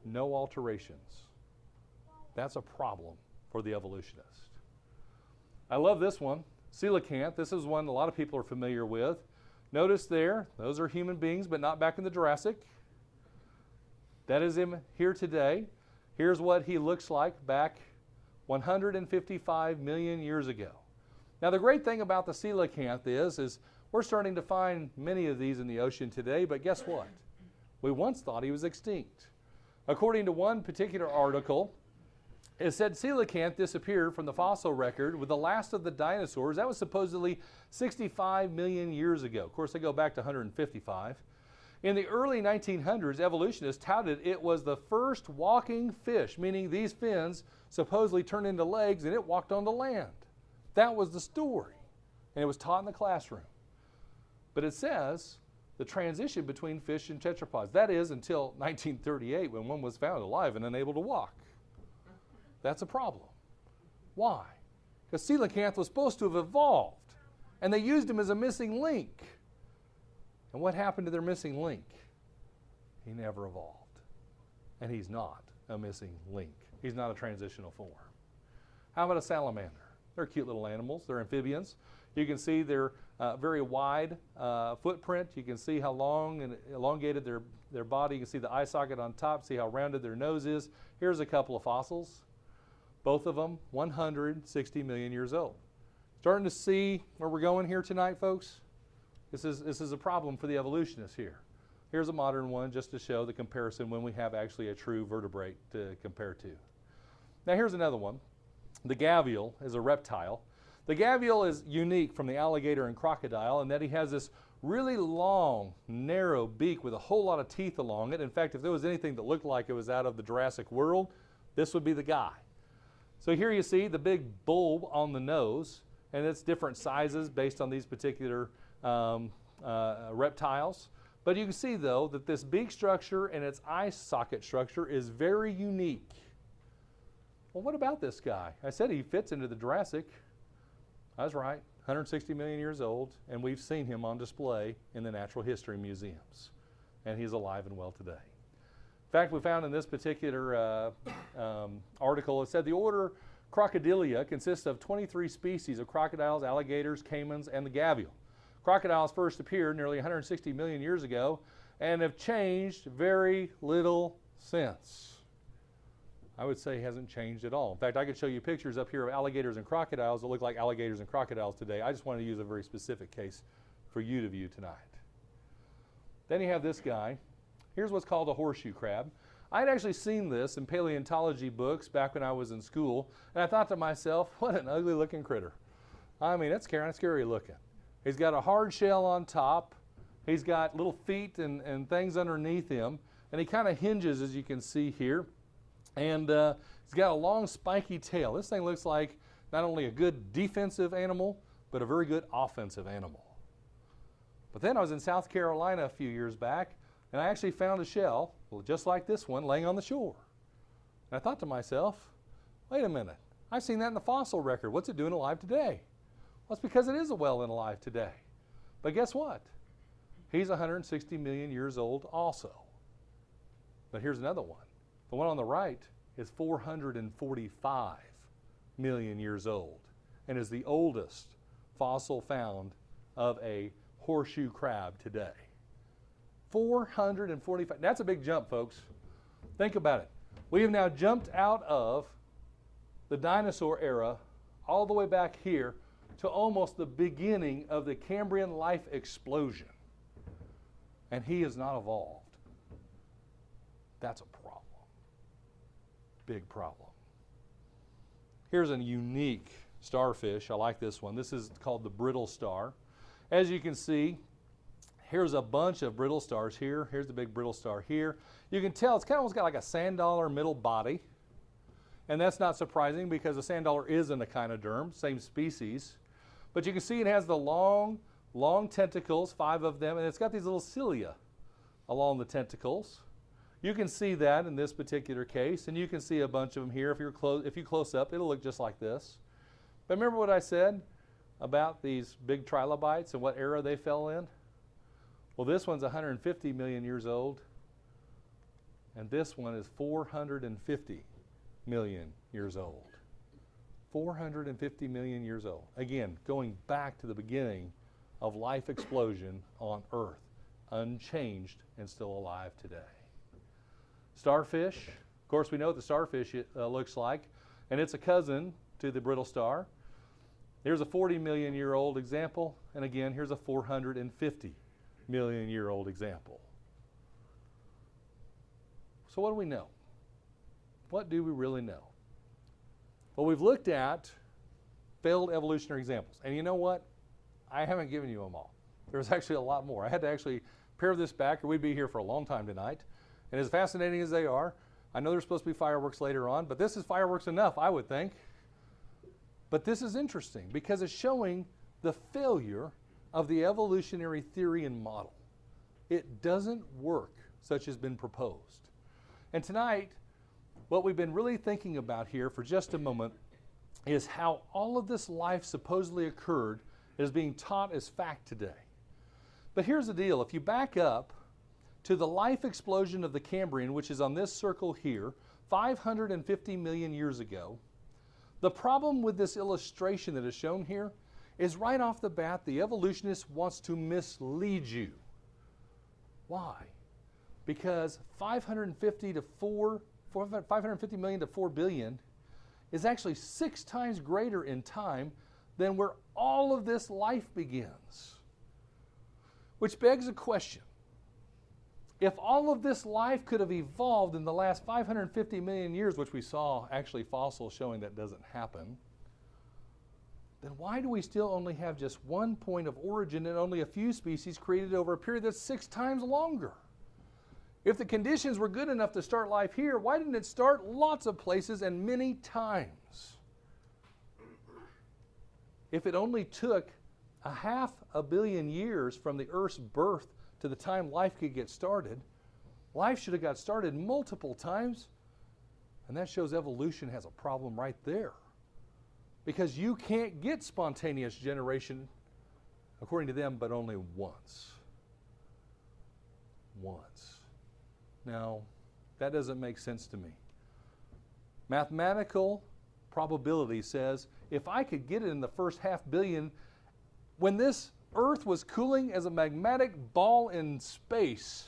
no alterations. That's a problem for the evolutionist. I love this one. Coelacanth, this is one a lot of people are familiar with. Notice there, those are human beings, but not back in the Jurassic. That is him here today. Here's what he looks like back 155 million years ago. Now, the great thing about the coelacanth is we're starting to find many of these in the ocean today, but guess what? We once thought he was extinct. According to one particular article, it said coelacanth disappeared from the fossil record with the last of the dinosaurs. That was supposedly 65 million years ago. Of course, they go back to 155. In the early 1900s, evolutionists touted it was the first walking fish, meaning these fins supposedly turned into legs and it walked on the land. That was the story, and it was taught in the classroom. But it says the transition between fish and tetrapods, that is until 1938 when one was found alive and unable to walk. That's a problem. Why? Because coelacanth was supposed to have evolved, and they used him as a missing link. And what happened to their missing link? He never evolved. And he's not a missing link. He's not a transitional form. How about a salamander? They're cute little animals. They're amphibians. You can see their very wide footprint. You can see how long and elongated their body. You can see the eye socket on top, see how rounded their nose is. Here's a couple of fossils. Both of them 160 million years old. Starting to see where we're going here tonight, folks? This is a problem for the evolutionists here. Here's a modern one just to show the comparison when we have actually a true vertebrate to compare to. Now here's another one. The gavial is a reptile. The gavial is unique from the alligator and crocodile in that he has this really long, narrow beak with a whole lot of teeth along it. In fact, if there was anything that looked like it was out of the Jurassic world, this would be the guy. So here you see the big bulb on the nose, and it's different sizes based on these particular reptiles. But you can see, though, that this beak structure and its eye socket structure is very unique. Well, what about this guy? I said he fits into the Jurassic. I was right, 160 million years old, and we've seen him on display in the natural history museums. And he's alive and well today. In fact, we found in this particular article, it said the order Crocodilia consists of 23 species of crocodiles, alligators, caimans, and the gavial. Crocodiles first appeared nearly 160 million years ago and have changed very little since. I would say hasn't changed at all. In fact, I could show you pictures up here of alligators and crocodiles that look like alligators and crocodiles today. I just wanted to use a very specific case for you to view tonight. Then you have this guy. Here's what's called a horseshoe crab. I'd actually seen this in paleontology books back when I was in school, and I thought to myself, what an ugly looking critter. I mean, it's kind of scary looking. He's got a hard shell on top. He's got little feet and things underneath him, and he kind of hinges, as you can see here. And he's got a long spiky tail. This thing looks like not only a good defensive animal, but a very good offensive animal. But then I was in South Carolina a few years back, and I actually found a shell, just like this one, laying on the shore. And I thought to myself, wait a minute, I've seen that in the fossil record. What's it doing alive today? Well, it's because it is well and alive today. But guess what? He's 160 million years old also. But here's another one. The one on the right is 445 million years old and is the oldest fossil found of a horseshoe crab today. 445. That's a big jump, folks. Think about it. We have now jumped out of the dinosaur era all the way back here to almost the beginning of the Cambrian life explosion. And he has not evolved. That's a problem. Big problem. Here's a unique starfish. I like this one. This is called the brittle star. As you can see, here's a bunch of brittle stars here. Here's the big brittle star here. You can tell it's kind of almost got like a sand dollar middle body. And that's not surprising because the sand dollar is an echinoderm, same species. But you can see it has the long tentacles, 5 of them, and it's got these little cilia along the tentacles. You can see that in this particular case, and you can see a bunch of them here. If you close up, it'll look just like this. But remember what I said about these big trilobites and what era they fell in? Well, this one's 150 million years old, and this one is 450 million years old. 450 million years old. Again, going back to the beginning of life explosion on Earth, unchanged and still alive today. Starfish, of course we know what the starfish looks like, and it's a cousin to the brittle star. Here's a 40 million year old example, and again, here's a 450 million year old example. So what do we know? What do we really know? Well, we've looked at failed evolutionary examples, and you know what? I haven't given you them all. There's actually a lot more. I had to actually pare this back, or we'd be here for a long time tonight. And as fascinating as they are, I know there's supposed to be fireworks later on, but this is fireworks enough, I would think. But this is interesting because it's showing the failure of the evolutionary theory and model. It doesn't work such as been proposed. And tonight, what we've been really thinking about here for just a moment is how all of this life supposedly occurred is being taught as fact today. But here's the deal. If you back up to the life explosion of the Cambrian, which is on this circle here, 550 million years ago, the problem with this illustration that is shown here is right off the bat, the evolutionist wants to mislead you. Why? Because 550 million to 4 billion is actually 6 times greater in time than where all of this life begins. Which begs a question. If all of this life could have evolved in the last 550 million years, which we saw actually fossils showing that doesn't happen, then why do we still only have just one point of origin and only a few species created over a period that's 6 times longer? If the conditions were good enough to start life here, why didn't it start lots of places and many times? If it only took 500 million years from the Earth's birth to the time life could get started, life should have got started multiple times, and that shows evolution has a problem right there. Because you can't get spontaneous generation, according to them, but only once. Once. Now, that doesn't make sense to me. Mathematical probability says if I could get it in the first 500 million, when this Earth was cooling as a magnetic ball in space,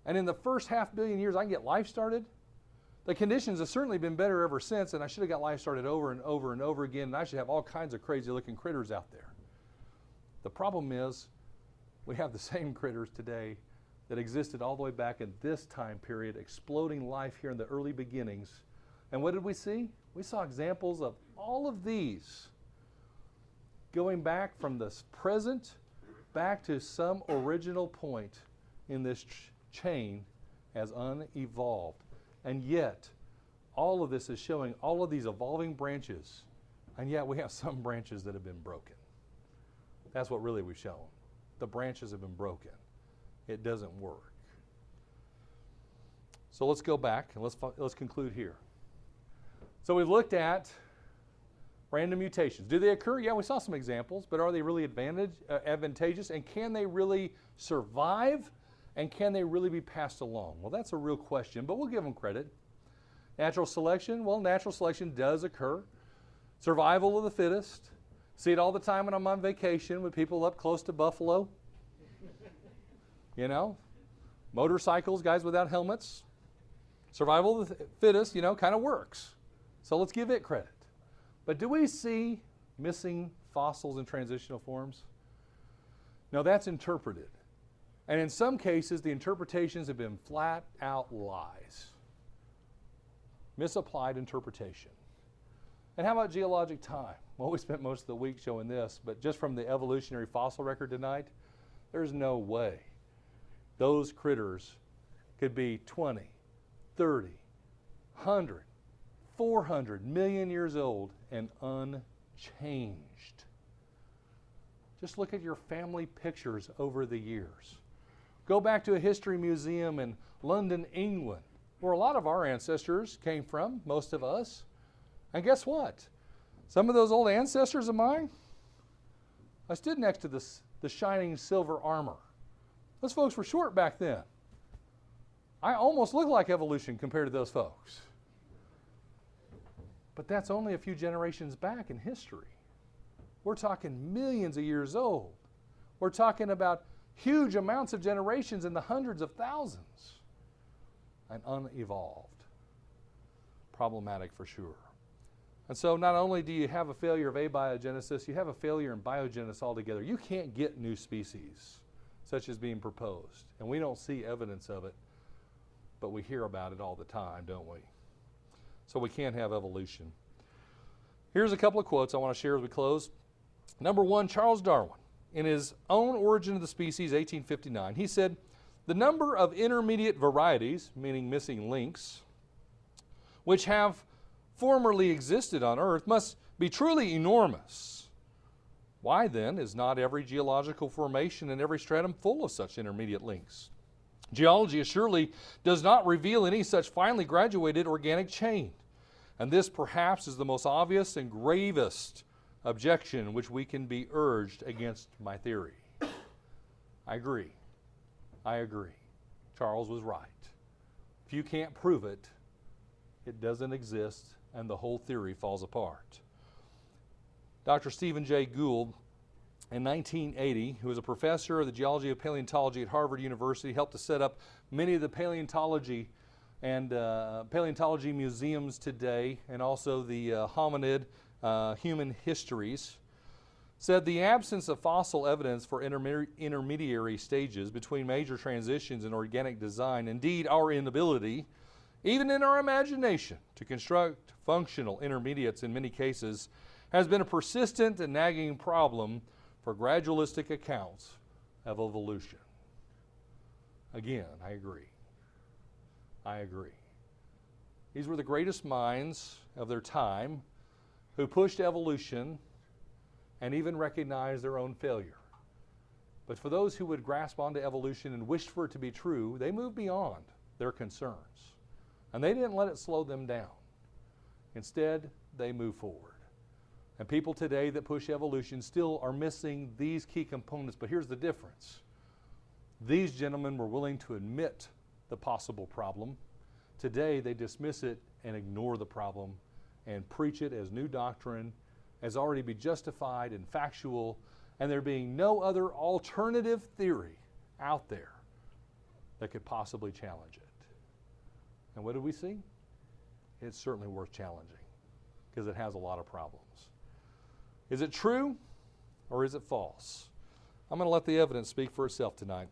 and in the first 500 million years I can get life started, the conditions have certainly been better ever since, and I should have got life started over and over and over again, and I should have all kinds of crazy looking critters out there. The problem is we have the same critters today that existed all the way back in this time period, exploding life here in the early beginnings. And what did we see? We saw examples of all of these going back from the present back to some original point in this chain as unevolved. And yet, all of this is showing all of these evolving branches, and yet we have some branches that have been broken. That's what really we've shown. The branches have been broken. It doesn't work. So let's go back and let's conclude here. So we've looked at random mutations. Do they occur? Yeah, we saw some examples, but are they really advantageous? And can they really survive? And can they really be passed along? Well, that's a real question, but we'll give them credit. Natural selection? Well, natural selection does occur. Survival of the fittest. See it all the time when I'm on vacation with people up close to Buffalo. You know, motorcycles, guys without helmets. Survival of the fittest, kind of works. So let's give it credit. But do we see missing fossils in transitional forms? No, that's interpreted. And in some cases, the interpretations have been flat out lies. Misapplied interpretation. And how about geologic time? Well, we spent most of the week showing this, but just from the evolutionary fossil record tonight, there's no way those critters could be 20, 30, 100, 400 million years old and unchanged. Just look at your family pictures over the years. Go back to a history museum in London, England, where a lot of our ancestors came from, most of us. And guess what? Some of those old ancestors of mine, I stood next to the shining silver armor. Those folks were short back then. I almost look like evolution compared to those folks. But that's only a few generations back in history. We're talking millions of years old. We're talking about huge amounts of generations in the hundreds of thousands. And unevolved. Problematic for sure. And so not only do you have a failure of abiogenesis, you have a failure in biogenesis altogether. You can't get new species such as being proposed. And we don't see evidence of it, but we hear about it all the time, don't we? So we can't have evolution. Here's a couple of quotes I want to share as we close. Number one, Charles Darwin, in his own Origin of the Species, 1859, he said, "The number of intermediate varieties," meaning missing links, "which have formerly existed on Earth must be truly enormous. Why then is not every geological formation and every stratum full of such intermediate links? Geology assuredly does not reveal any such finely graduated organic chain. And this perhaps is the most obvious and gravest objection which we can be urged against my theory." I agree. Charles was right. If you can't prove it, it doesn't exist, and the whole theory falls apart. Dr. Stephen Jay Gould, in 1980, who was a professor of the geology of paleontology at Harvard University, helped to set up many of the paleontology and paleontology museums today, and also the hominid human histories, said the absence of fossil evidence for intermediary stages between major transitions in organic design, indeed our inability, even in our imagination, to construct functional intermediates in many cases, has been a persistent and nagging problem for gradualistic accounts of evolution. Again, I agree. These were the greatest minds of their time who pushed evolution and even recognized their own failure. But for those who would grasp onto evolution and wished for it to be true, they moved beyond their concerns. And they didn't let it slow them down. Instead, they moved forward. And people today that push evolution still are missing these key components. But here's the difference. These gentlemen were willing to admit the possible problem. Today, they dismiss it and ignore the problem and preach it as new doctrine, as already be justified and factual, and there being no other alternative theory out there that could possibly challenge it. And what do we see? It's certainly worth challenging because it has a lot of problems. Is it true or is it false? I'm going to let the evidence speak for itself tonight.